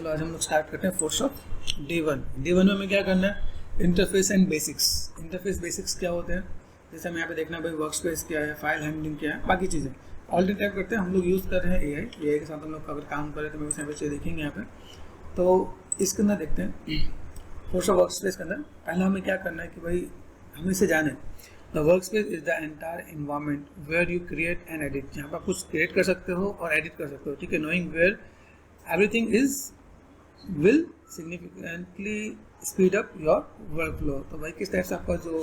चलो आज हम लोग स्टार्ट करते हैं फोटोशॉप D1 में हमें क्या करना है, interface and basics. Interface basics क्या होते हैं, जैसे हमें यहाँ पे देखना है भाई वर्क स्पेस क्या है, फाइल हैंडलिंग क्या है, बाकी चीज़ें ऑलरेडी टाइप करते हैं। हम लोग यूज़ कर रहे हैं AI के साथ हम लोग अगर काम करें तो मैं यहाँ पे चीज़ देखेंगे यहाँ पे। तो इसके अंदर देखते हैं फोटोशॉप वर्क स्पेस के अंदर पहला हमें क्या करना है कि भाई हम इसे जाने the work space is the entire environment where you create and edit. यहाँ पर आप कुछ क्रिएट कर सकते हो और एडिट कर सकते हो, ठीक है। Knowing where everything is will significantly speed up your work flow. तो भाई किस टाइप से आपका जो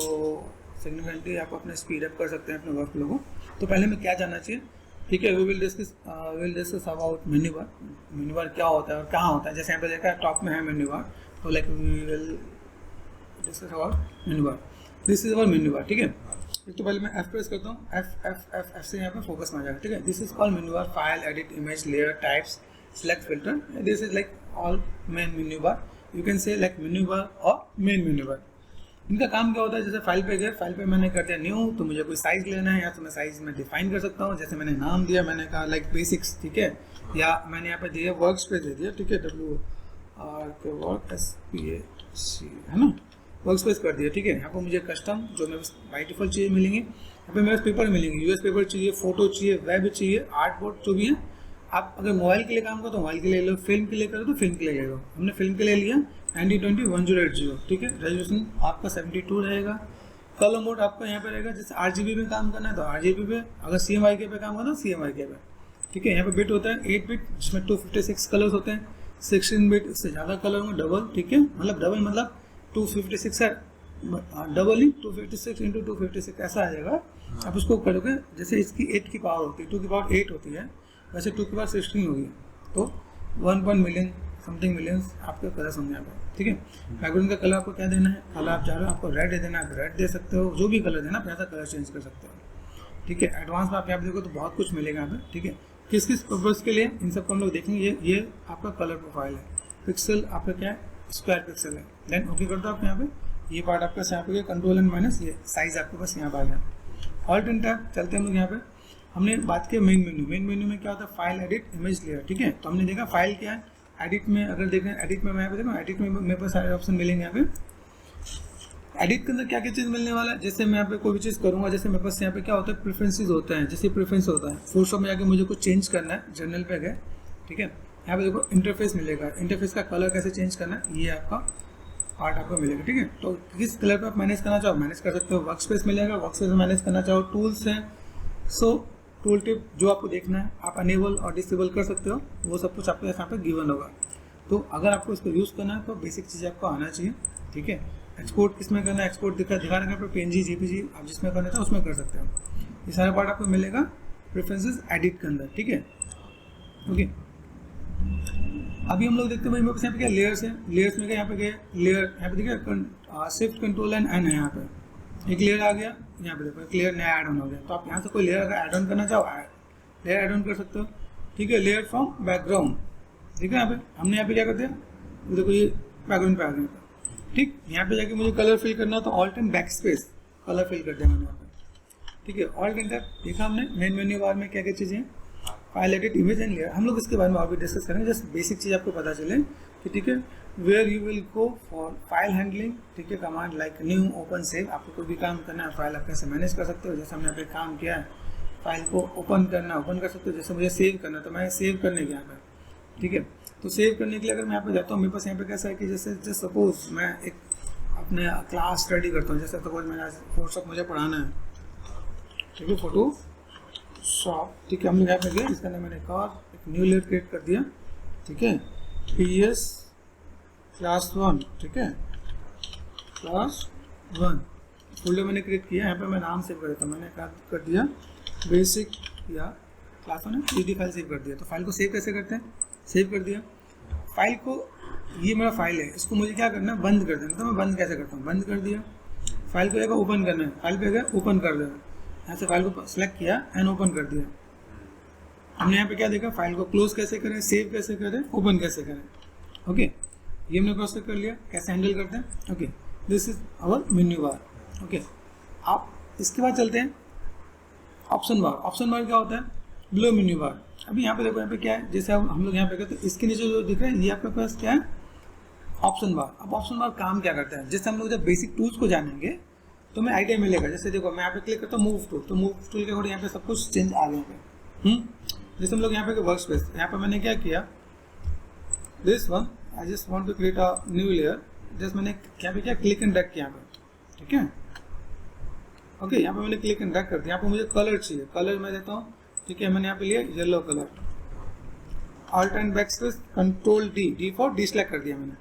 सिग्निफिकेंटली आप अपने स्पीड अप कर सकते हैं अपने वर्क फ्लो को। तो पहले हमें क्या जानना चाहिए, ठीक है। We will discuss about menu bar. Menu bar क्या होता है और कहाँ होता है। जैसे यहाँ पे देखा है टॉप में है मेन्यू बार, तो like we will discuss about menu bar. This is our menu bar, ठीक है। एक तो पहले मैं F प्रेस करता हूँ, F से यहाँ पे फोकस में आ जाएगा, ठीक है। This is called menu bar, file, edit, image, layer, types, select filter. This is like all main menu bar. You can say like menu bar or main menu bar. इनका काम क्या होता है, जैसे फाइल पे गए, फाइल पे मैंने कर दिया न्यू, तो मुझे कोई साइज लेना है या तो मैं साइज में डिफाइन कर सकता हूँ। जैसे मैंने नाम दिया, मैंने कहा लाइक बेसिक्स, ठीक है, या मैंने यहाँ पे दिया वर्क स्पेस दे दिया, ठीक है, WRK है ना, वर्क स्पेस कर दिया, ठीक है। यहाँ पर मुझे कस्टम जो मेरे बाई डिफॉल्ट चीज़ें मिलेंगी, यहाँ पे मेरे पेपर मिलेंगे, यूएस पेपर चाहिए, फोटो चाहिए, वेब चाहिए, आर्ट बोर्ड जो भी है। आप अगर मोबाइल के लिए काम करो तो मोबाइल के लिए ले लो, फिल्म के लिए करो तो फिल्म के लिए ले लो। हमने फिल्म के लिए लिया 9020 1080, ठीक है। रेजोल्यूशन आपका 72 रहेगा। कलर मोड आपका यहाँ पे रहेगा, जैसे RGB में काम करना है तो RGB पे, अगर CMYK पे काम करना है तो CMYK पे, ठीक है। यहाँ पे बिट होता है 8 बिट, जिसमें 256 कलर्स होते हैं। 16 बिट इससे ज़्यादा कलर में डबल, ठीक है, मतलब डबल मतलब 256 है, डबल ही 256 इंटू 256 ऐसा आ जाएगा। आप उसको करोगे, जैसे इसकी 8 की पावर होती है, 2 की पावर 8 होती है, वैसे 2 की पावर 16 होगी, तो 1 मिलियन समथिंग मिलियंस आपके कलर्स होंगे यहाँ पे, ठीक है। बैकग्राउंड का कलर आपको क्या देना है, कलर आप चाह रहे हो आपको रेड दे देना है, आप रेड दे सकते हो, जो भी कलर देना आप यहाँ कलर चेंज कर सकते हो, ठीक है। एडवांस में आप यहाँ पे देखो तो बहुत कुछ मिलेगा यहाँ पे, ठीक है। किस किस पर्पज़ के लिए इन सबको हम लोग देखेंगे। ये आपका कलर प्रोफाइल है, पिक्सल आपका क्या है, स्क्वायर पिक्सल है। देन ओके कर दो आप यहाँ पे, ये पार्ट आपका यहाँ पे कंट्रोल एंड माइनस, ये साइज आपके पास यहाँ पर आ गया। ऑल्ट एंड टैब चलते हैं हम लोग। यहाँ पे हमने बात की मेन मेन्यू में क्या होता है, फाइल, एडिट, इमेज, लेयर, ठीक है। तो हमने देखा फाइल क्या है, एडिट में अगर देखें, एडिट में मैं यहाँ पे देखो, एडिट में मेरे पास सारे ऑप्शन मिलेंगे यहाँ पे। एडिट के अंदर क्या क्या चीज़ मिलने वाला है, जैसे मैं यहाँ पे कोई भी चीज़ करूँगा, जैसे मेरे पास यहाँ पे क्या होता है, प्रेफरेंसेस होते हैं। जैसे प्रेफरेंस होता है फोटोशॉप में जाके मुझे कुछ चेंज करना है, जनरल पे गए, ठीक है। यहाँ पे देखो इंटरफेस मिलेगा, इंटरफेस का कलर कैसे चेंज करना है, ये आपका पार्ट आपको मिलेगा, ठीक है। तो किस कलर पे आप मैनेज करना चाहो मैनेज कर सकते हो। वर्क स्पेस मिलेगा, वर्क स्पेस में मैनेज करना चाहो, टूल्स हैं। सो टूल टिप जो आपको देखना है आप अनेबल और डिसेबल कर सकते हो, वो सब कुछ आपको यहाँ पे गिवन होगा। तो अगर आपको इसको यूज़ करना है तो बेसिक चीज़ आपको आना चाहिए, ठीक है। एक्सपोर्ट किस में करना है, एक्सपोर्ट दिखा रखा है PNG JPG, आप जिसमें करना था उसमें कर सकते हो। ये सारा पार्ट आपको मिलेगा प्रेफरेंसेस एडिट के अंदर, ठीक है, ओके। अभी हम लोग देखते हैं भाई मेरे पास यहाँ पे क्या लेयर्स है, लेयर्स में क्या यहाँ पे गए, लेयर यहाँ पे देखिए शिफ्ट कंट्रोल एंड N है, यहाँ पे एक लेयर आ गया, यहाँ पे देखो एक लेयर नया ऐड ऑन हो गया। तो आप यहाँ से कोई लेयर अगर ऐड ऑन करना चाहो लेयर ऐड ऑन कर सकते हो, ठीक है। लेयर फ्रॉम बैकग्राउंड, ठीक है। यहाँ पे हमने यहाँ पे क्या कर दिया, देखो ये बैकग्राउंड पे आ गया, ठीक। यहाँ पे जाके मुझे कलर फिल करना तो alt and back space colour fill कर दिया मैंने यहाँ पे, ठीक है। ऑल्ट एंड टैब देखा हमने। मेन मेन्यू बार में क्या क्या चीज़ें हैं, file, edit, image and layer, हम लोग इसके बारे में और भी डिस्कस करेंगे। जस्ट बेसिक चीज़ आपको पता चले कि, ठीक है। Where you will go for file handling, ठीक है, command like new, open, save. आपको कोई भी काम करना है फाइल आप कैसे मैनेज कर सकते हो। जैसे हमने यहाँ पे काम किया है, फाइल को ओपन करना, ओपन कर सकते हो। जैसे मुझे सेव करना है तो मैं सेव करने गया यहाँ पे, ठीक है। तो सेव करने के लिए अगर मैं यहाँ पे जाता हूँ, मेरे पास यहाँ पे कैसा है कि जैसे सपोज मैं एक अपने क्लास स्टडी करता हूँ, जैसे सपोज मैंने आज फोटोशॉप मुझे पढ़ाना है, ठीक है, फोटोशॉप, ठीक है। हम लोग यहाँ पे गए, इसका नाम मैंने एक न्यू लेयर क्रिएट कर दिया, ठीक है, PS क्लास 1, ठीक है, क्लास 1 फोल्डर मैंने क्रिएट किया। यहाँ पे मैं नाम सेव कर देता हूँ, मैंने कर दिया बेसिक या क्लास 1 है, PD फाइल सेव कर दिया। तो फाइल को सेव कैसे करते हैं, सेव कर दिया फाइल को, ये मेरा फाइल है, इसको मुझे क्या करना है, बंद कर देना। तो मैं बंद कैसे करता हूँ, बंद कर दिया। फाइल को जाकर ओपन करना है, फाइल पे गया ओपन कर देना, यहाँ से फाइल को सेलेक्ट किया एंड ओपन कर दिया। हमने यहाँ पे क्या देखा, फाइल को क्लोज कैसे करें, सेव कैसे करें, ओपन कैसे करें, ओके। ये हमने प्रोसेस कर लिया, कैसे हैंडल करते हैं, okay. This is our menu bar, okay. आप इसके बाद चलते हैं ऑप्शन बार। ऑप्शन बार क्या होता है, बिलो मेन्यू बार। अभी यहाँ पे देखो, यहाँ पे क्या है, जैसे हम लोग यहाँ पे करते हैं, इसके नीचे जो दिख रहा है ये आपके पास क्या है, ऑप्शन बार। अब ऑप्शन बार काम क्या करता है, जैसे हम लोग जब बेसिक टूल्स को जानेंगे तो हमें आइडिया मिलेगा। जैसे देखो मैं यहाँ पे क्लिक करता हूँ मूव टूल, तो मूव टूल के अकॉर्डिंग यहाँ पे सब कुछ चेंज आ गया पे। जैसे हम लोग यहाँ पे वर्क स्पेस, यहाँ पे मैंने क्या किया, this one I just want to create a new layer, just मैंने यहाँ पे क्या क्लिक एंड ड्रैग किया यहाँ पे, ठीक है। ओके, यहाँ पे मैंने क्लिक एंड ड्रैग कर दिया। यहाँ पे मुझे कलर चाहिए, कलर मैं देता हूँ, ठीक है। मैंने यहाँ पे लिया yellow colour, alt and back space control D for D select कर दिया मैंने।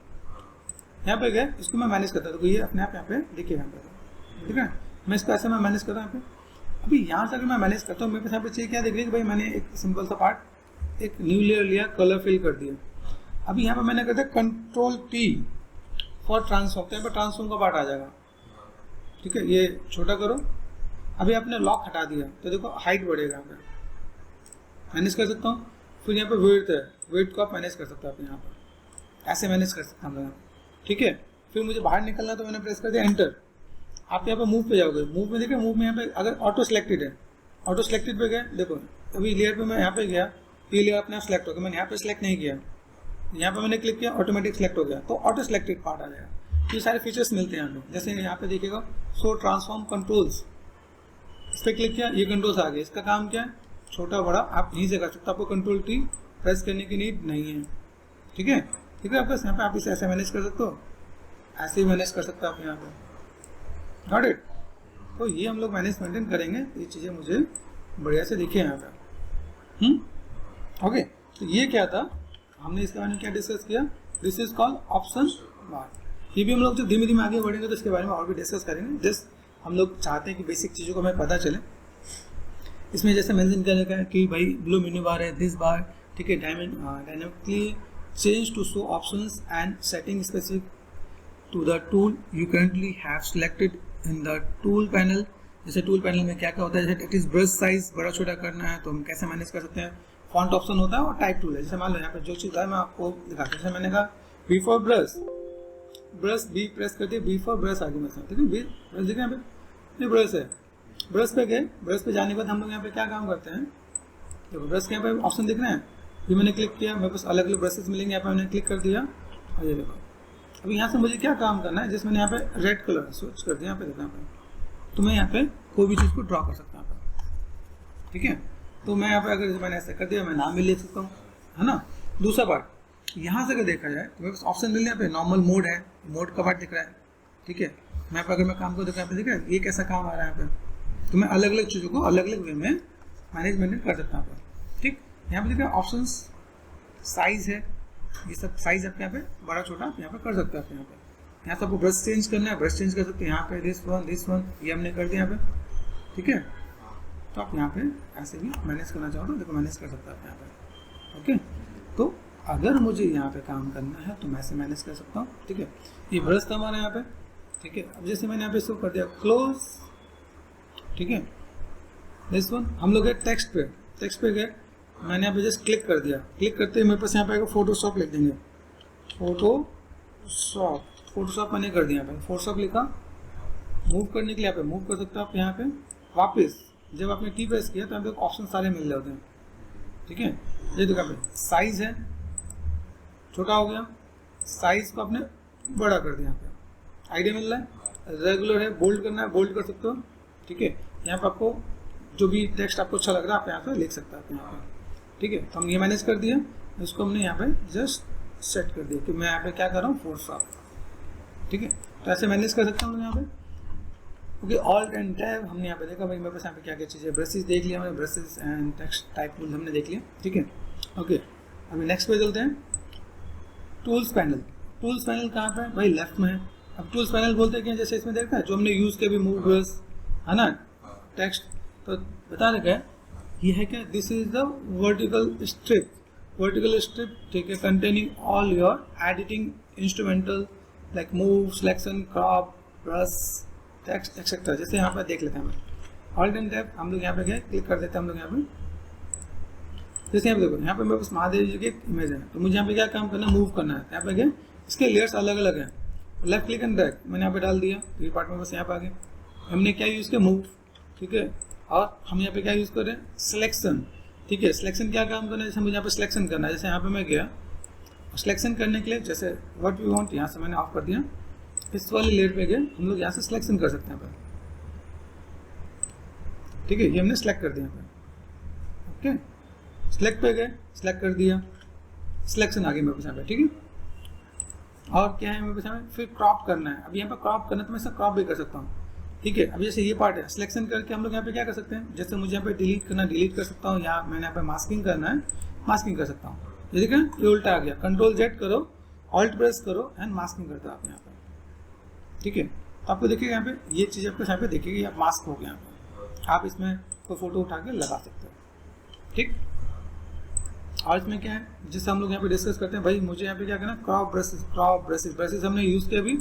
यहाँ पे गए, इसको मैं मैनेज करता हूँ, तो ये अपने आप यहाँ पे देखिए यहाँ पे, ठीक है। मैं इसको ऐसे मैं मैनेज करता हूँ यहाँ पे। अभी यहाँ से अगर मैं मैनेज करता हूँ, मेरे पास यहाँ पे चाहिए क्या, देख रही है कि भाई मैंने एक सिंपल सा पार्ट, एक न्यू लेयर लिया, कलर फिल कर दिया। अभी यहाँ पे मैंने करता है कंट्रोल टी फॉर ट्रांसफॉर्म, तो यहाँ पे ट्रांसफॉर्म का पार्ट आ जाएगा, ठीक है। ये छोटा करो। अभी आपने लॉक हटा दिया तो देखो हाइट बढ़ेगा, यहाँ पे मैनेज कर सकता हूँ। फिर यहाँ पे विड्थ है, विड्थ को आप मैनेज कर सकते हो, आप यहाँ पर ऐसे मैनेज कर सकते हैं हम लोग, ठीक है। फिर मुझे बाहर निकलना तो मैंने प्रेस कर दिया एंटर। आप यहाँ पे मूव पे जाओगे, मूव में देखिए, मूव में यहाँ पे अगर ऑटो सिलेक्टेड है, ऑटो सिलेक्टेड पे गए, देखो अभी लेयर पे मैं यहाँ पे गया, ये लेयर अपने आप सिलेक्ट हो गया। मैंने यहाँ पे सिलेक्ट नहीं किया, यहाँ पे मैंने क्लिक किया, ऑटोमेटिक सिलेक्ट हो गया, तो ऑटो सिलेक्टेड पार्ट आ जाएगा। ये सारे फीचर्स मिलते हैं हमें। जैसे यहाँ पे देखिएगा शो ट्रांसफॉर्म कंट्रोल्स, इस पर क्लिक किया, ये कंट्रोल्स आ गए। इसका काम क्या है, छोटा बड़ा आप यहीं से कर सकते हो, आपको कंट्रोल टी प्रेस करने की नीड नहीं है, ठीक है। ठीक है, आपका यहाँ पे आप इसे ऐसे मैनेज कर सकते हो, ऐसे ही मैनेज कर सकते हो आप यहाँ पे, गॉट इट। तो ये हम लोग मैनेज मेंटेन करेंगे, ये चीज़ें मुझे बढ़िया से दिखे यहाँ पे। ओके, तो ये क्या था, हमने इसके बारे में क्या डिस्कस किया, दिस इज कॉल्ड ऑप्शन बार। ये भी हम लोग जब धीमे धीमे आगे बढ़ेंगे तो इसके बारे में और भी डिस्कस करेंगे। जस्ट हम लोग चाहते हैं कि बेसिक चीज़ों को हमें पता चले। इसमें जैसे मेंशन करने का कि भाई ब्लू मेन्यू बार है, दिस बार, ठीक है, dynamically change to show options and setting specific to the tool you currently have selected in the tool panel. जैसे टूल पैनल में क्या क्या होता है, जैसे इट इज ब्रश साइज बड़ा छोटा करना है तो हम कैसे मैनेज कर सकते हैं। फॉन्ट ऑप्शन होता है और टाइप टूल है। जैसे मान लो यहाँ पे जो चीज़ है मैं आपको दिखाता हूँ। जैसे मैंने कहा B for brush, brush B press कर दिया, बी फॉर ब्रश आगे में, ठीक है। बी ब्रश देखिए यहाँ पे, ये ब्रश है। ब्रश पे गए, ब्रश पे जाने के बाद हम लोग यहाँ पे क्या काम करते हैं, देखो ब्रश के यहाँ पे ऑप्शन दिख रहे हैं, ये मैंने क्लिक किया, मेरे पास अलग अलग ब्रशेस मिलेंगे, यहाँ पे मैंने क्लिक कर दिया और ये देखो। अभी यहाँ से मुझे क्या काम करना है, जिस मैंने यहाँ पे रेड कलर स्विच कर दिया, यहाँ पे देखो, यहाँ पे तो मैं यहाँ पे कोई भी चीज़ को ड्रॉ कर सकता हूँ, ठीक है। तो मैं यहाँ पे अगर मैंने ऐसा कर दिया, मैं नाम भी लिख सकता हूँ, है ना। दूसरा पार्ट यहाँ से अगर देखा जाए तो मेरे पास ऑप्शन मिल, यहाँ पे नॉर्मल मोड है, मोड का पार्ट दिख रहा है, ठीक है। मैं अगर मैं काम को देखा, यहाँ पे दिख रहा है ये कैसा काम आ रहा है यहाँ पे, तो मैं अलग अलग चीज़ों को अलग अलग वे में मैनेजमेंट कर सकता हूँ, ठीक। यहाँ पे दिख रहा है ऑप्शन साइज है, ये सब साइज आपके यहाँ पे बड़ा छोटा आप यहाँ पे कर सकते हैं। आप यहाँ से आपको ब्रश चेंज करना है, ब्रश चेंज कर सकते हैं। यहाँ पे दिस वन ये हमने कर दिया यहाँ पे, ठीक है। तो आप यहाँ पे ऐसे भी मैनेज करना चाहो तो देखो मैनेज कर सकते हैं आप यहाँ पे, ओके। तो अगर मुझे यहाँ पे काम करना है तो मैं ऐसे मैनेज कर सकता हूँ, ठीक है। ये ब्रश था हमारा यहाँ पे, ठीक है। अब जैसे मैंने यहाँ पे शुरू कर दिया क्लोज, ठीक है। दिस वन हम लोग गए टेक्स्ट पे गए, मैंने यहाँ पे जस्ट क्लिक कर दिया, क्लिक करते ही मेरे पास यहाँ पे आएगा फोटोशॉप लिख देंगे, फोटोशॉप मैंने कर दिया, यहाँ पे फोटोशॉप लिखा। मूव करने के लिए यहाँ पे मूव कर सकते हो आप यहाँ पे। वापस जब आपने की प्रेस किया तो यहाँ पे ऑप्शन सारे मिल जाते हैं, ठीक है। ये देखो यहाँ पे साइज है, छोटा हो गया, साइज को आपने बड़ा कर दिया, यहाँ पे आइडिया मिल रहा है। रेगुलर है, बोल्ड करना है, बोल्ड कर सकते हो, ठीक है। यहाँ पे आपको जो भी टेक्स्ट आपको अच्छा लग रहा है आप यहाँ पे लिख सकते हैं यहाँ पे, ठीक है। तो हम ये मैनेज कर दिया, इसको हमने यहाँ पे जस्ट सेट कर दिया कि मैं यहाँ पे क्या कर रहा हूँ, फोटोशॉप, ठीक है। तो ऐसे मैनेज कर सकता हूँ यहाँ पे, ओके। ऑल्ट एंड टैब हमने यहाँ पे देखा, भाई मेरे पास यहाँ पे क्या क्या चीज़ें, ब्रशेस देख लिया हमने, brushes and text type tool हमने देख लिया, ठीक है, ओके। अभी नेक्स्ट पे चलते हैं, टूल्स पैनल। टूल्स पैनल कहाँ पे है भाई, लेफ्ट में है। अब टूल्स पैनल बोलते हैं कि जैसे इसमें देखा है जो हमने यूज़ किया भी, मूव ब्रश है ना, टेक्स्ट, तो बता रखा है ये है क्या, this is the vertical strip, ठीक है, containing all your editing instrumental like move, selection, crop, brush, text etcetera. जैसे यहाँ पर देख लेते हैं हम ऑल्ट एंड टैब, हम लोग यहाँ पे गए, क्लिक कर देते हैं हम लोग यहाँ पे। जैसे यहाँ पे देखो, यहाँ पे मेरे पास महादेव जी की एक इमेज है, तो मुझे यहाँ पे क्या काम करना है, मूव करना है। यहाँ पे गए, इसके लेयर्स अलग अलग हैं, लेफ्ट क्लिक एंड ड्रैग मैंने यहाँ पे डाल दिया, ये पार्ट में बस यहाँ पे आ गए। हमने क्या यूज़ किया, मूव, ठीक है। और हम यहाँ पे क्या यूज़ कर रहे हैं, सिलेक्शन, ठीक है। सिलेक्शन क्या काम करना है, जैसे मुझे यहाँ पे सिलेक्शन करना है, जैसे यहाँ पे मैं गया सिलेक्शन करने के लिए, जैसे व्हाट वी वांट यहाँ से मैंने ऑफ कर दिया, इस वाली लेयर पे गए, हम लोग यहाँ से सिलेक्शन कर सकते हैं यहाँ पे, ठीक है। ये हमने सिलेक्ट कर दिया यहाँ पे, ओके। सिलेक्ट पे गए, सिलेक्ट कर दिया, सिलेक्शन आ गया मेरे पास यहाँ पे, ठीक है। और क्या है मेरे पास यहाँ पे, फिर क्रॉप करना है। अब यहाँ पे क्रॉप करना है तो मैं इसे क्रॉप भी कर सकता हूँ, ठीक है। अब जैसे ये पार्ट है, सिलेक्शन करके हम लोग यहाँ पे क्या कर सकते हैं, जैसे मुझे यहाँ पे डिलीट करना डिलीट कर सकता हूँ, या मैंने यहाँ पे मास्किंग करना है मास्किंग कर सकता हूँ। ये देखिए ये उल्टा आ गया, कंट्रोल जेड करो, ऑल्ट प्रेस करो एंड मास्किंग करते हो आप यहाँ पे, ठीक है। तो आपको देखिएगा यहाँ पे ये चीज़ आपको यहाँ पे देखिएगी, आप मास्क हो गया यहाँ पे, आप इसमें कोई फोटो उठा के लगा सकते हो, ठीक। और इसमें क्या है, जैसे हम लोग यहाँ पे डिस्कस करते हैं, भाई मुझे यहाँ पे क्या करना, क्रॉप ब्रशेस हमने यूज़ किया, अभी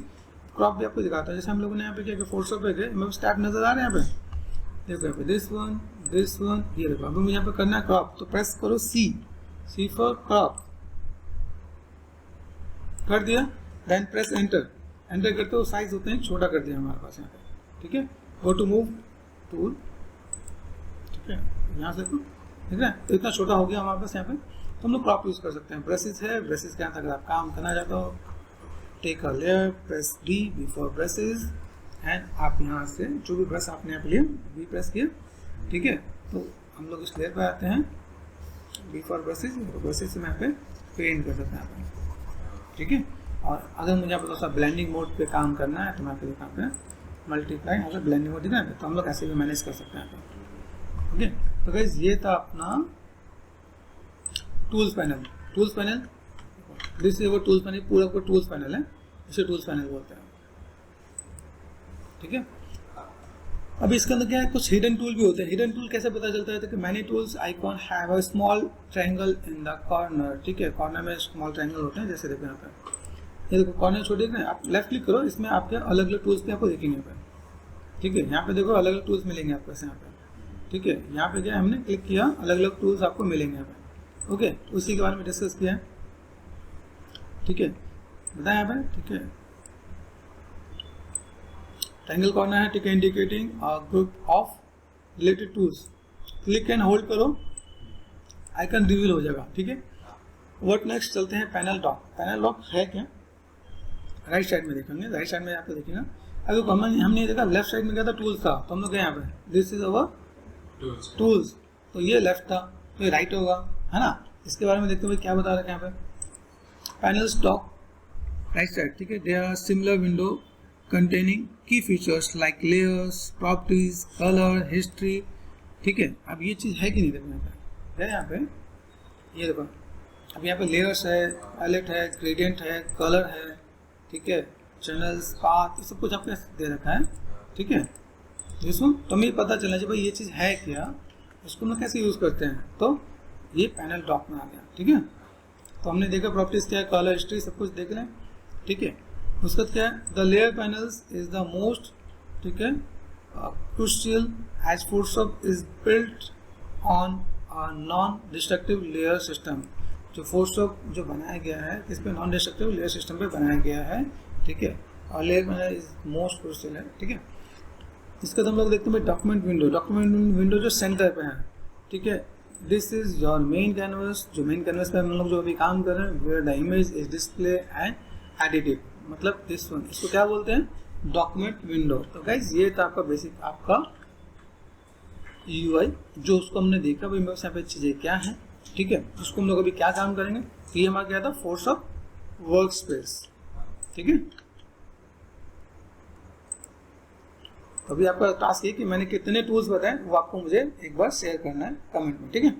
क्रॉप भी आपको दिखाता है। जैसे हम लोगों ने यहाँ पे क्या किया, फोटोशॉप पे गए, मेरे स्टैप नजर आ रहे हैं यहाँ पे, देखो यहाँ पे दिस वन, ये देखो। अभी मुझे यहाँ पे करना है क्रॉप, तो प्रेस करो सी फॉर क्रॉप, कर दिया, देन प्रेस एंटर करते हो, साइज होते हैं छोटा कर दिया हमारे पास यहाँ पे, ठीक है। गो टू मूव टूल, ठीक है, यहाँ से ठीक है, तो इतना छोटा हो गया हमारे पास यहाँ पे, तो हम लोग क्रॉप यूज़ कर सकते हैं। ब्रशेस है, ब्रशेस के अंदर अगर आप काम करना चाहते हो, take a layer, press D before brushes and आप यहाँ से जो भी ब्रश आपने यहाँ पे लिया बी प्रेस किया, ठीक है। तो हम लोग इस लेयर पे आते हैं, बिफोर ब्रशेस से मैं यहाँ पे पेंट कर सकते हैं, ठीक है। और अगर मुझे यहाँ पे थोड़ा सा ब्लेंडिंग मोड पे काम करना है तो मैं यहाँ पे मल्टीप्लाई, यहाँ पे ब्लेंडिंग मोड दिखा है, तो हम लोग ऐसे भी मैनेज कर सकते हैं यहाँ पे, ओके। तो गाइस ये था अपना टूल्स पैनल, दिस इज वो टूल्स पैनल, पूरा को टूल्स पैनल है, इसे टूल्स पैनल बोलते हैं, ठीक है। अब इसके अंदर क्या है, कुछ हिडन टूल भी होते हैं। हिडन टूल कैसे पता चलता है, तो कि many tools icon have a small triangle in the corner, ठीक है। कॉर्नर में स्मॉल ट्रायंगल होते हैं, जैसे देखो यहाँ पे, ये देखो कॉर्नर छोटे हैं, आप लेफ्ट क्लिक करो, इसमें आपके अलग अलग टूल्स पे आपको देखेंगे यहाँ पे, ठीक है। यहाँ पे देखो अलग अलग टूल्स मिलेंगे आपको यहाँ पे, ठीक है। यहाँ पे क्या हमने क्लिक किया, अलग अलग टूल्स आपको मिलेंगे यहाँ पे, ओके। उसी के बारे में डिस्कस किया है, ठीक है, बताया यहाँ पे, ठीक है। ट्रायंगल कॉर्नर है, ठीक है, indicating group of related tools, click and hold करो, आइकन रिवील हो जाएगा, ठीक है। व्हाट नेक्स्ट, चलते हैं पैनल लॉक है क्या, राइट साइड में देखेंगे, राइट साइड में आपको देखेंगे। अभी हमने देखा लेफ्ट साइड में क्या था, टूल्स था, तो हम लोग गए यहाँ पे, दिस इज अवर टूल्स, तो ये लेफ्ट था, तो ये राइट होगा, है ना। इसके बारे में देखते हुए क्या बता रहे हैं यहाँ पे, पैनल स्टॉक राइट साइड, ठीक है। There are similar window containing key features like layers, properties, color, history, ठीक है। अब ये चीज़ है कि नहीं, देखो यहाँ पे है, यहाँ पे ये देखो, अब यहाँ पे लेयर्स है, पैलेट है, ग्रेडियंट है, कलर है, ठीक है, चैनल्स, पाथ, ये सब कुछ आपको दे रखा है, ठीक है। जिसको तो हमें पता चलना चाहिए भाई ये चीज़ है क्या, उसको हम कैसे यूज़ करते हैं, तो ये पैनल डॉक में आ गया, ठीक है। तो हमने देखा प्रॉपर्टीज क्या है, कलर, हिस्ट्री, सब कुछ देख लें, ठीक है। उसके बाद क्या है, the layer panels is the most, ठीक है, crucial as Photoshop is built on non destructive layer system. जो फोटोशॉप जो बनाया गया है इस पे नॉन डिस्ट्रक्टिव लेयर सिस्टम पे बनाया गया है, ठीक है। और layer panel is most crucial है, ठीक है। इसका तो हम लोग देखते हैं डॉक्यूमेंट विंडो जो सेंटर पे है, ठीक है। This is your main canvas, जो मेन कैनवस पे हम लोग जो अभी काम कर रहे हैं, where the image is display and edited, मतलब दिस वन, इसको क्या बोलते हैं, डॉक्यूमेंट विंडो। तो गाइज ये था आपका बेसिक आपका यूआई, जो उसको हमने देखा भाई मेरे यहाँ पे चीज़ें क्या है, ठीक है। उसको हम लोग अभी क्या काम करेंगे, ये हमारा क्या था, फोटोशॉप वर्क स्पेस, ठीक है। अभी आपका टास्क ये कि मैंने कितने टूल्स बताए वो आपको मुझे एक बार शेयर करना है कमेंट में, ठीक है।